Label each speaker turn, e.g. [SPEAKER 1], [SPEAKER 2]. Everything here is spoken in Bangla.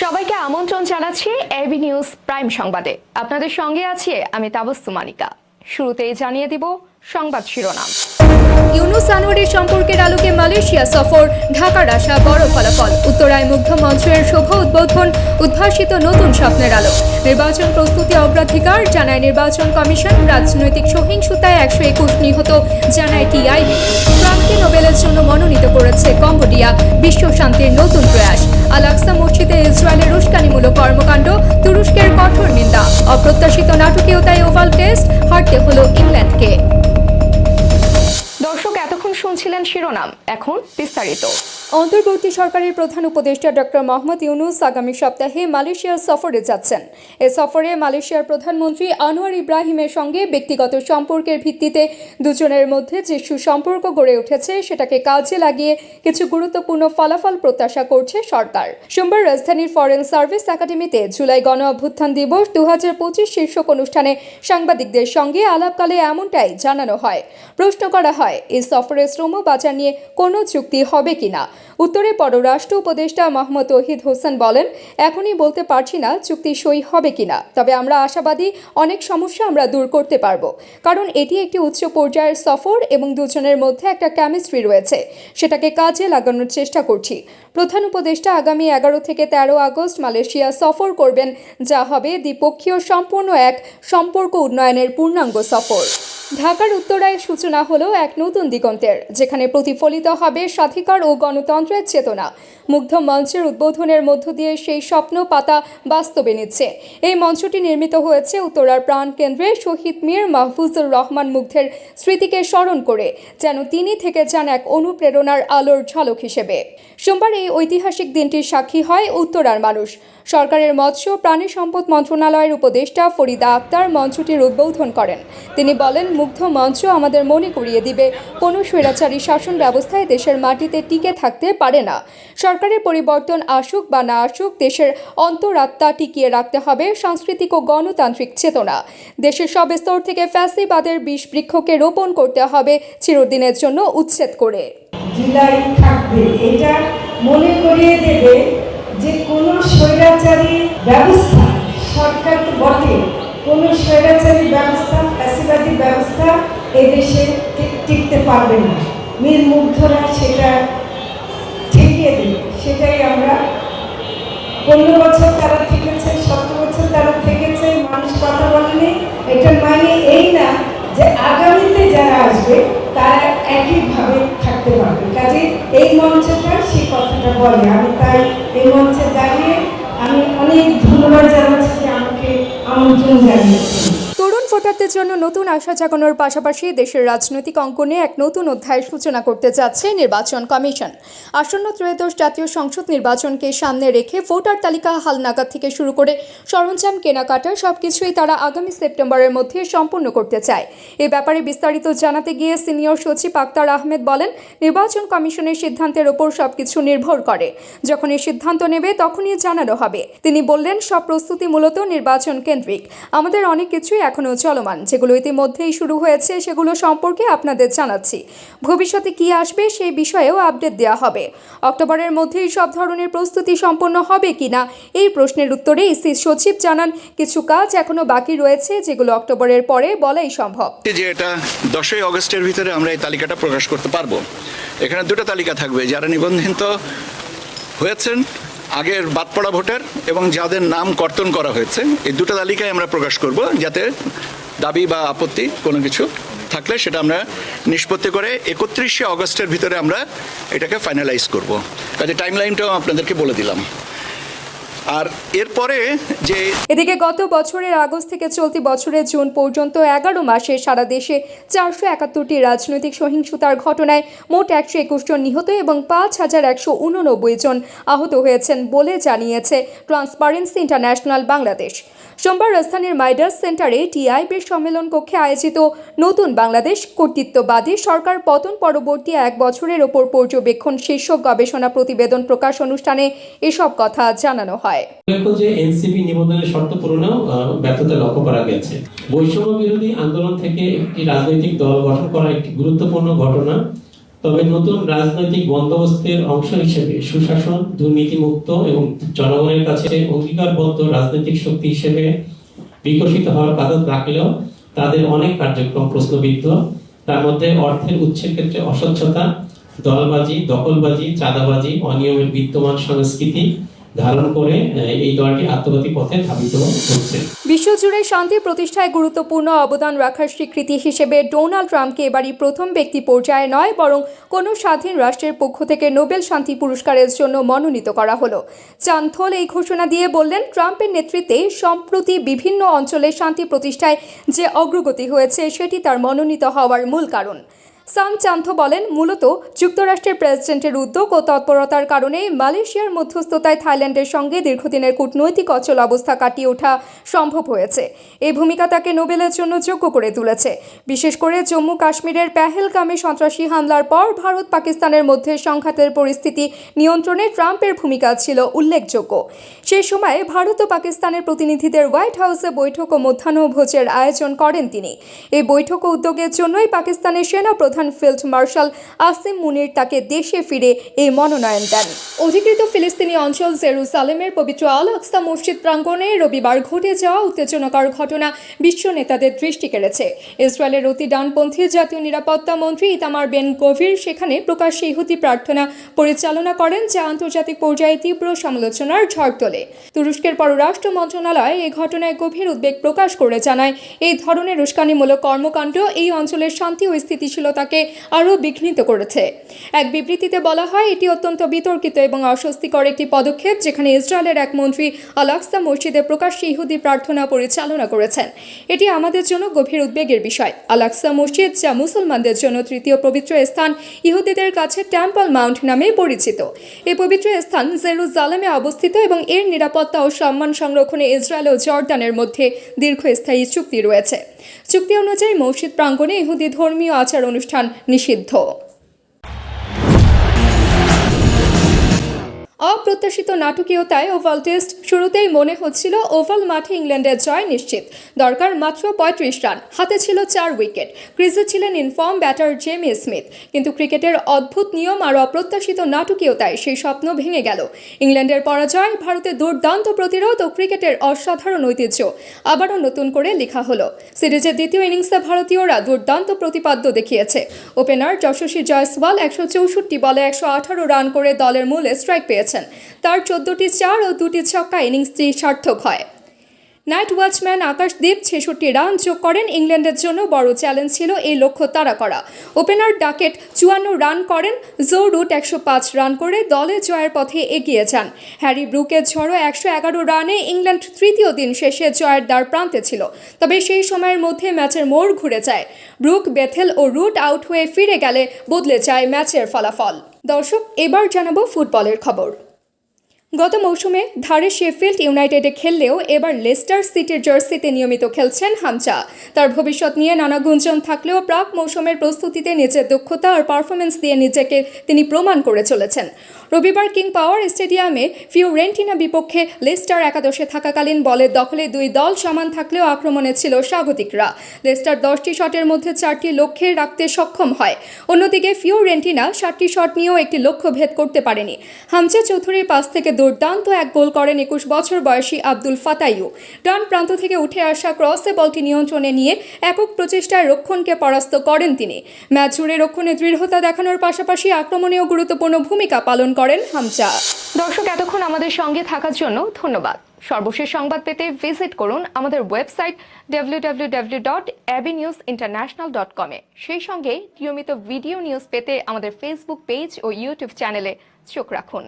[SPEAKER 1] সবাইকে আমন্ত্রণ জানাচ্ছি এবি নিউজ প্রাইম সংবাদে। আপনাদের সঙ্গে আছি আমি তাবস্সুম মানিকা। শুরুতেই জানিয়ে দিব সংবাদ শিরোনাম।
[SPEAKER 2] ইউনুস আনোয়ারের সম্পর্কের আলোকে মালয়েশিয়া সফর, ঢাকার আশা বড় ফলাফল। উত্তরায় মুগ্ধ মঞ্চের শুভ উদ্বোধন, উদ্ভাসিত নতুন স্বপ্নের আলো। নির্বাচন প্রস্তুতি অগ্রাধিকার জানায় নির্বাচন কমিশন। রাজনৈতিক সহিংসতায় 121 নিহত জানায় টিআইবি। ট্রাম্পকে নোবেলের জন্য মনোনীত করেছে কম্বোডিয়া। বিশ্ব শান্তির নতুন প্রয়াস। আল আকসা মসজিদে ইসরায়েলের উস্কানিমূলক কর্মকাণ্ড, তুরস্কের কঠোর নিন্দা। অপ্রত্যাশিত নাটকীয়তায় ওভাল টেস্ট, হারতে হলো ইংল্যান্ডকে।
[SPEAKER 1] দর্শক, এতক্ষণ শুনছিলেন শিরোনাম, এখন বিস্তারিত।
[SPEAKER 2] অন্তর্বর্তী সরকারের প্রধান উপদেষ্টা ডক্টর মোহাম্মদ ইউনুস আগামী সপ্তাহে মালয়েশিয়া সফরে যাচ্ছেন। এ সফরে মালয়েশিয়ার প্রধানমন্ত্রী আনোয়ার ইব্রাহিমের সঙ্গে ব্যক্তিগত সম্পর্কের ভিত্তিতে দুজনের মধ্যে যে সুসম্পর্ক গড়ে উঠেছে সেটাকে কাজে লাগিয়ে কিছু গুরুত্বপূর্ণ ফলাফল প্রত্যাশা করছে সরকার। সোমবার রাজধানীর ফরেন সার্ভিস একাডেমিতে জুলাই গণ অভ্যুত্থান দিবস 2025 শীর্ষক অনুষ্ঠানে সাংবাদিকদের সঙ্গে আলাপকালে এমনটাই জানানো হয়। প্রশ্ন করা হয়, এই সফরে শ্রম বাজার নিয়ে কোনো চুক্তি হবে কিনা। উত্তরে পররাষ্ট্র উপদেষ্টা মোহাম্মদ তৌহিদ হোসেন বলেন, এখনই বলতে পারছি না চুক্তি সই হবে কিনা, তবে আমরা আশাবাদী অনেক সমস্যা আমরা দূর করতে পারবো, কারণ এটি একটি উচ্চ পর্যায়ের সফর এবং দুজনের মধ্যে একটা কেমিস্ট্রি রয়েছে, সেটাকে কাজে লাগানোর চেষ্টা করছি। প্রধান উপদেষ্টা আগামী 11 থেকে 13 আগস্ট মালয়েশিয়া সফর করবেন, যা হবে দ্বিপক্ষীয় সম্পূর্ণ এক সম্পর্ক উন্নয়নের পূর্ণাঙ্গ সফর। ঢাকার উত্তরায় সূচনা হলো এক নতুন দিগন্তের, যেখানে প্রতিফলিত হবে স্বাধিকার ও গণতন্ত্রের চেতনা। মুগ্ধ মঞ্চের উদ্বোধনের মধ্য দিয়ে সেই স্বপ্ন পাতা বাস্তবে নিচ্ছে। এই মঞ্চটি নির্মিত হয়েছে উত্তরার প্রাণকেন্দ্রে শহীদ মীর মাহফুজুর রহমান মুগ্ধের স্মৃতিকে স্মরণ করে, যেন তিনি থেকে যান এক অনুপ্রেরণার আলোর ঝলক হিসেবে। সোমবার এই ঐতিহাসিক দিনটির সাক্ষী হয় উত্তরার মানুষ। সরকারের মৎস্য প্রাণী সম্পদ মন্ত্রণালয়ের উপদেষ্টা ফরিদা আক্তার মঞ্চটির উদ্বোধন করেন। তিনি বলেন, মুগ্ধ মঞ্চ আমাদের মনে করিয়ে দিবে, কোনো স্বৈরাচারী শাসন ব্যবস্থায় দেশের মাটিতে টিকে থাকতে পারে না। সরকারের পরিবর্তন আসুক বা না আসুক, দেশের অন্তরাত্মা টিকিয়ে রাখতে হবে সাংস্কৃতিক ও গণতান্ত্রিক চেতনা। দেশের সব স্তর থেকে ফ্যাসিবাদের বিষ বৃক্ষকে রোপণ করতে হবে চিরদিনের জন্য উচ্ছেদ করে।
[SPEAKER 3] জুলাই থাকবে, এটা মনে করিয়ে দেবে যে কোনো স্বৈরাচারী ব্যবস্থা, সরকার তো বটে, কোনো স্বৈরাচারী ব্যবস্থা, ফ্যাসিবাদী ব্যবস্থা এদেশে টিকতে পারবে না। মীর মুগ্ধরা সেটা ঠেকিয়ে দেবে। সেটাই আমরা 15 বছর তারা থেকেছে, 17 বছর তারা থেকেছে, মানুষ কথা বলেনি। এটার মানে এই না যে আগামীতে যারা আসবে তারা একইভাবে থাকতে পারবে। কাজে এই মঞ্চটা সেই কথাটা বলে। আমি তাই এই মঞ্চে দাঁড়িয়ে আমি অনেক ধন্যবাদ জানাচ্ছি যে আমাকে আমন্ত্রণ জানিয়েছেন।
[SPEAKER 2] তরুণ ভোটারদের জন্য নতুন আশা জাগানোর পাশাপাশি দেশের রাজনৈতিক অঙ্গনে এক নতুন অধ্যায়ের সূচনা করতে যাচ্ছে নির্বাচন কমিশন। আসন্ন ত্রয়োদশ জাতীয় সংসদ নির্বাচনকে সামনে রেখে ভোটার তালিকা হালনাগাদ থেকে শুরু করে সরঞ্জাম কেনাকাটা সবকিছুই তারা আগামী সেপ্টেম্বরের মধ্যে সম্পূর্ণ করতে চায়। এ ব্যাপারে বিস্তারিত জানাতে গিয়ে সিনিয়র সচিব আক্তার আহমেদ বলেন, নির্বাচন কমিশনের সিদ্ধান্তের ওপর সবকিছু নির্ভর করে। যখন এই সিদ্ধান্ত নেবে তখনই জানানো হবে। তিনি বললেন, সব প্রস্তুতি মূলত নির্বাচন কেন্দ্রিক। আমাদের অনেক কিছুই এখনো চলমান, যেগুলো ইতিমধ্যেই শুরু হয়েছে সেগুলো সম্পর্কে আপনাদের জানাচ্ছি। ভবিষ্যতে কি আসবে সেই বিষয়েও আপডেট দেওয়া হবে। অক্টোবরের মধ্যেই সব ধরনের প্রস্তুতি সম্পন্ন হবে কিনা এই প্রশ্নের উত্তরে ইসি সচিব জানান, কিছু কাজ এখনো বাকি রয়েছে, যেগুলো অক্টোবরের পরে বলাই সম্ভব।
[SPEAKER 4] যে এটা 10ই আগস্টের ভিতরে আমরা এই তালিকাটা প্রকাশ করতে পারবো। এখানে দুটো তালিকা থাকবে, যারা নিবন্ধিত হয়েছেন আগের বাদ পড়া ভোটার এবং যাদের নাম কর্তন করা হয়েছে, এই দুটো তালিকায় আমরা প্রকাশ করব, যাতে দাবি বা আপত্তি কোনো কিছু থাকলে সেটা আমরা নিষ্পত্তি করে 31শে আগস্টের ভিতরে আমরা এটাকে ফাইনালাইজ করব। কাজে টাইমলাইনটাও আপনাদেরকে বলে দিলাম। আর এরপরে যে
[SPEAKER 2] এদিকে গত বছরের আগস্ট থেকে চলতি বছরের জুন পর্যন্ত 11 মাসে সারা দেশে 471টি রাজনৈতিক সহিংসতার ঘটনায় মোট 121 জন নিহত এবং 5189 জন আহত হয়েছেন বলে জানিয়েছে ট্রান্সপারেন্সি ইন্টারন্যাশনাল বাংলাদেশ। সোমবার রাজধানীর মাইডাস সেন্টারে টিআইবির সম্মেলন কক্ষে আয়োজিত নতুন বাংলাদেশ কর্তৃত্ববাদী সরকার পতন পরবর্তী 1 বছরের ওপর পর্যবেক্ষণ শীর্ষক গবেষণা প্রতিবেদন প্রকাশ অনুষ্ঠানে এসব কথা জানানো হয়।
[SPEAKER 5] যে এনসিপি নিবন্ধনের শর্ত পূরণেও ব্যর্থতা লক্ষ্য করা গেছে। বৈষম্য বিরোধী আন্দোলন থেকে একটি রাজনৈতিক দল গঠন করা একটি গুরুত্বপূর্ণ ঘটনা তবে নতুন রাজনৈতিক বন্দোবস্তের অংশ হিসেবে সুশাসন, দুর্নীতিমুক্ত এবং জনগণের কাছে অঙ্গীকারবদ্ধ রাজনৈতিক শক্তি হিসেবে বিকশিত হওয়ার কথা থাকলেও তাদের অনেক কার্যক্রম প্রশ্নবিদ্ধ। তার মধ্যে অর্থের উৎসের ক্ষেত্রে অস্বচ্ছতা, দলবাজি, দখলবাজি, চাঁদাবাজি, অনিয়মের বিদ্যমান সংস্কৃতি ধারণ করে এই দলটি আত্মঘাতী পথে ধাবিত হচ্ছে।
[SPEAKER 2] বিশ্বজুড়ে শান্তি প্রতিষ্ঠায় গুরুত্বপূর্ণ অবদান রাখার স্বীকৃতি হিসেবে ডোনাল্ড ট্রাম্পকে এবারই প্রথম ব্যক্তি পর্যায়ে নয়, বরং কোনো স্বাধীন রাষ্ট্রের পক্ষ থেকে নোবেল শান্তি পুরস্কারের জন্য মনোনীত করা হলো। চান্থল এই ঘোষণা দিয়ে বললেন, ট্রাম্পের নেতৃত্বে সম্প্রতি বিভিন্ন অঞ্চলে শান্তি প্রতিষ্ঠায় যে অগ্রগতি হয়েছে সেটি তার মনোনীত হওয়ার মূল কারণ। সান চান্থো বলেন, মূলত যুক্তরাষ্ট্রের প্রেসিডেন্টের উদ্যোগ ও তৎপরতার কারণে মালয়েশিয়ার মধ্যস্থতায় থাইল্যান্ডের সঙ্গে দীর্ঘদিনের কূটনৈতিক অচল অবস্থা কাটিয়ে ওঠা সম্ভব হয়েছে। এই ভূমিকা তাকে নোবেলের জন্য যোগ্য করে তুলেছে। বিশেষ করে জম্মু কাশ্মীরের পেহেলগামে সন্ত্রাসী হামলার পর ভারত পাকিস্তানের মধ্যে সংঘাতের পরিস্থিতি নিয়ন্ত্রণে ট্রাম্পের ভূমিকা ছিল উল্লেখযোগ্য। সেই সময়ে ভারত ও পাকিস্তানের প্রতিনিধিদের হোয়াইট হাউসে বৈঠক ও মধ্যাহ্নভোজের আয়োজন করেন তিনি। এই বৈঠক ও উদ্যোগের জন্যই পাকিস্তানের সেনা প্রধান ফিল্ড মার্শাল আসিম মুনির তাকে দেশে ফিরে এই মনোনয়ন দেন। অধিকৃত ফিলিস্তিনি অঞ্চল জেরুজালেমের পবিত্র আল আকসা মসজিদ প্রাঙ্গণে রবিবার ঘটে যাওয়া উত্তেজনাকর ঘটনা বিশ্ব নেতাদের দৃষ্টি কেড়েছে। ইসরায়েলের অতি ডানপন্থী জাতীয় নিরাপত্তা মন্ত্রী ইতামার বেন গভির সেখানে প্রকাশ্যে ইহুদি প্রার্থনা পরিচালনা করেন, যা আন্তর্জাতিক পর্যায়ে তীব্র সমালোচনার ঝড় তোলে। তুরস্কের পররাষ্ট্র মন্ত্রণালয় এই ঘটনায় গভীর উদ্বেগ প্রকাশ করে জানায়, এই ধরনের উস্কানিমূলক কর্মকাণ্ড এই অঞ্চলের শান্তি ও স্থিতিশীলতাকে আরও বিঘ্নিত করেছে। এক বিবৃতিতে বলা হয়, এটি অত্যন্ত বিতর্কিত এবং অস্বস্তিকর একটি পদক্ষেপ যেখানে ইসরায়েলের এক মন্ত্রী আল আকসা মসজিদে প্রকাশ্যে ইহুদি প্রার্থনা পরিচালনা করেছেন। এটি আমাদের জন্য গভীর উদ্বেগের বিষয়। আল আকসা মসজিদ, যা মুসলমানদের জন্য তৃতীয় পবিত্র স্থান, ইহুদিদের কাছে টেম্পল মাউন্ট নামে পরিচিত। এই পবিত্র স্থান জেরুজালেমে অবস্থিত এবং এর নিরাপত্তা ও সম্মান সংরক্ষণে ইসরায়েল ও জর্ডানের মধ্যে দীর্ঘস্থায়ী চুক্তি রয়েছে। চুক্তি অনুযায়ী মসজিদ প্রাঙ্গণে ইহুদি ধর্মীয় আচার অনুষ্ঠান নিষিদ্ধ। অপ্রত্যাশিত নাটকীয়তায় ওভাল টেস্ট শুরুতেই মনে হচ্ছিল ওভাল মাঠে ইংল্যান্ডের জয় নিশ্চিত। দরকার মাত্র 35 রান, হাতে ছিল 4 উইকেট, ক্রিজে ছিলেন ইনফর্ম ব্যাটার জেমি স্মিথ। কিন্তু ক্রিকেটের অদ্ভুত নিয়ম আর অপ্রত্যাশিত নাটকীয়তায় সেই স্বপ্ন ভেঙে গেল। ইংল্যান্ডের পরাজয়, ভারতের দুর্দান্ত প্রতিরোধ ও ক্রিকেটের অসাধারণ ঐতিহ্য আবারও নতুন করে লেখা হলো। সিরিজের দ্বিতীয় ইনিংসে ভারতীয়রা দুর্দান্ত প্রতিপাদ্য দেখিয়েছে। ওপেনার যশস্বী জয়সওয়াল 164 বলে 118 রান করে দলের মূল স্ট্রাইক পেয়েছেন। তার 14টি 4 ও 2টি ছক্কা ইনিংসটি সার্থক হয়। নাইট ওয়াচম্যান আকাশদীপ 66 রান যোগ করেন। ইংল্যান্ডের জন্য বড় চ্যালেঞ্জ ছিল এই লক্ষ্য তাড়া করা। ওপেনার ডাকেট 54 রান করেন। জো রুট 105 রান করে দলে জয়ের পথে এগিয়ে যান। হ্যারি ব্রুকের ঝড়ো 111 রানে ইংল্যান্ড তৃতীয় দিন শেষে জয়ের দ্বার প্রান্তে ছিল। তবে সেই সময়ের মধ্যে ম্যাচের মোড় ঘুরে যায়। ব্রুক, বেথেল ও রুট আউট হয়ে ফিরে গেলে বদলে যায় ম্যাচের ফলাফল। দর্শক, এবার জানাবো ফুটবলের খবর। গত মৌসুমে ধারে শেফিল্ড ইউনাইটেডে খেললেও এবার লেস্টার সিটির জার্সিতে নিয়মিত খেলছেন হামচা। তার ভবিষ্যৎ নিয়ে নানা গুঞ্জন থাকলেও প্রাক মৌসুমের প্রস্তুতিতে নিজের দক্ষতা আর পারফরমেন্স দিয়ে নিজেকে তিনি প্রমাণ করে চলেছেন। রবিবার কিং পাওয়ার স্টেডিয়ামে ফিওরেন্টিনা বিপক্ষে লেস্টার একাদশে থাকাকালীন বলের দখলে দুই দল সমান থাকলেও আক্রমণে ছিল স্বাগতিকরা। লেস্টার 10টি শটের মধ্যে 4টি লক্ষ্যে রাখতে সক্ষম হয়। অন্যদিকে ফিওরেন্টিনা 7টি শট নিয়েও একটি লক্ষ্য ভেদ করতে পারেনি। হামচা চৌধুরীর পাস থেকে দুর্দান্ত এক গোল করেন 21 বছর বয়সী আব্দুল ফাতাইউ। ডান প্রান্ত থেকে উঠে আসা ক্রসে বলটি নিয়ন্ত্রণে নিয়ে একক প্রচেষ্টায় রক্ষণকে পরাস্ত করেন তিনি। ম্যাচ জুড়ে রক্ষণে দৃঢ়তা দেখানোর পাশাপাশি আক্রমণেও গুরুত্বপূর্ণ ভূমিকা পালন করেন হামচা।
[SPEAKER 1] দর্শক, এতক্ষণ আমাদের সঙ্গে থাকার জন্য ধন্যবাদ। সর্বশেষ সংবাদ পেতে ভিজিট করুন আমাদের ওয়েবসাইট www.abnewsinternational.com এ। সেই সঙ্গে নিয়মিত ভিডিও নিউজ পেতে আমাদের ফেসবুক পেজ ও ইউটিউব চ্যানেলে চোখ রাখুন।